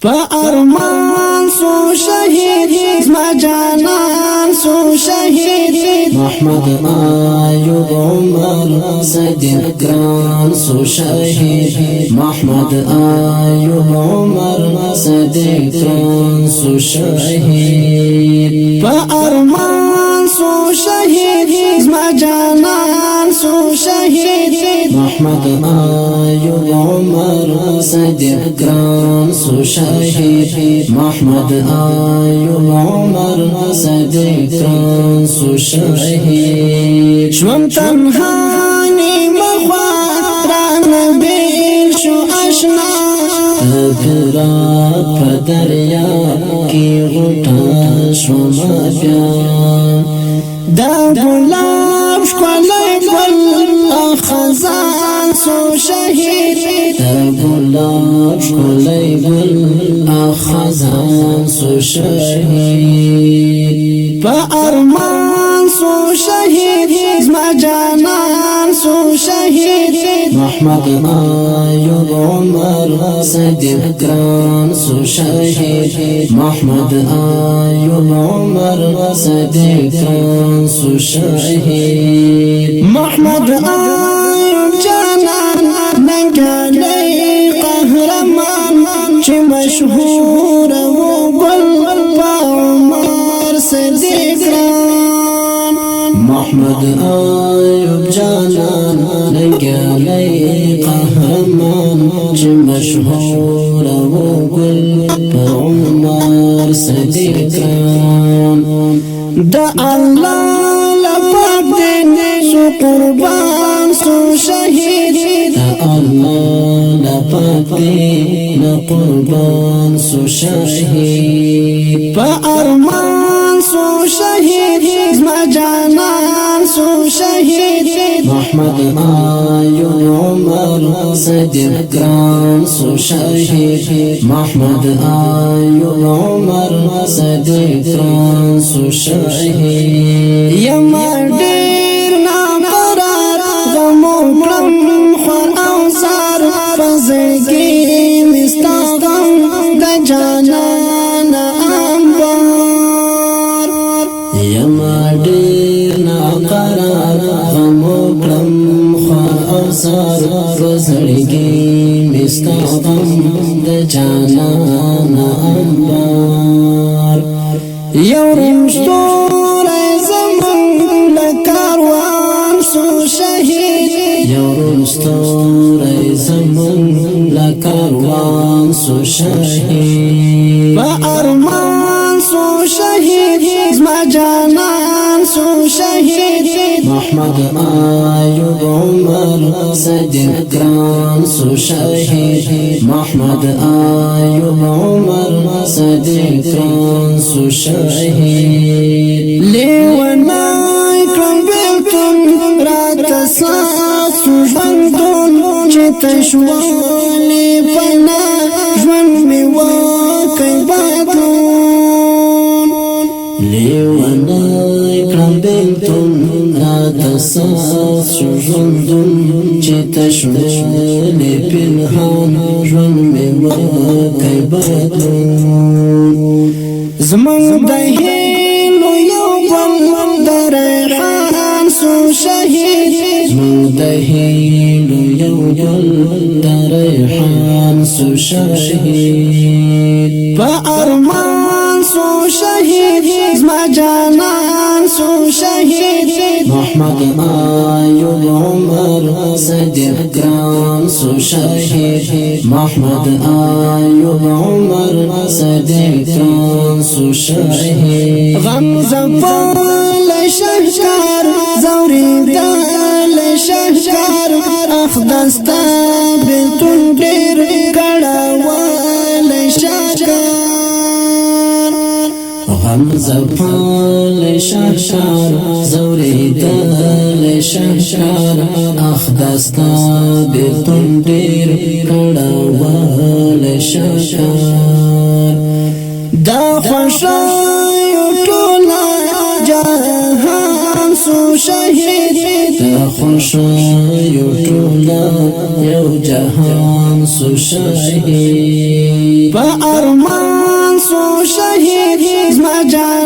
فأرمان سو شهید زما جانان سو شهید محمد آیوب عمر صدیق گران سو شهید محمد آیوب عمر صدیق گران سو شهید فأرمان سو شهید زما جانان سو شهید محمد آیوب عمر صدیق گران سو شهید محمد آیوب عمر صدیق گران سو شهید شوم تنهانی مخواران بیل شو اشنا تفرات پدریا کی غٹا شوما بیان دا گلاب شکولی گل خزان سو شهید گلاب شکولی گل خزان سو شهید فأرمان سو شهید زما جانان سو شهید محمد آیوب عمر صدیق گران سو شهید محمد آیوب عمر صدیق گران سو شهید محمد آیوب جانان ننگلی قهرمان چه مشهور و گل پا عمر صدیق ران محمد آیوب جانان ننگلی قهرمان چه مشهور و گل پا عمر صدیق ران دا اللہ لپاک دین سو قربان سو شهید الله لپاک دین قربان سو شهید فأرمان سو شهید زما جانان سو شهید محمد آیوب عمر صدیق گران سو شهید محمد آیوب عمر صدیق گران سو شهید یما دیر ناقرار غمو کرم خور اوزار فزگی مستغم دا جانان انبار یما دیر ناقرار غمو کرم خور اوزار فزگی مستغم دا جانان انبار یورم شتور زمان لکاروان سو شهید یورم ستور زمان لکاروان سو شهید فأرمان سو شهید زما جانان سو شهید محمد آیوب عمر صدیق گران سو شهید محمد آیوب عمر صدیق گران سو شهید لیونای کم بیلتون رات ساس سو ژوندون چې تشوالی پنا ژوند می واقع بدلون لیونای کرم بیلتون رات ساس شو ژوندون چې تشوالی پنهان ژوند می واقع بدلون زمن د هیلو یو بل د ریحان سو شهید زمن د هیلو یو بل د ریحان سو شهید فأرمان سو شهید زما جانان سو شهید محمد آیوب عمر صدیق گران سو شهید محمد آیوب عمر صدیق گران سو شهید غم زفال شهکار زوری دال شهکار اخدستا بلتون دیر کڑاوال شهکار غم زفال شهکار زوری دال شهکار اخدستا بلتون دیر کڑاوال شهکار دا خوشایو ټولا جهان سو شهید دا خوشایو ټولا یو جهان سو شهید په فرمان سو شهید زما جان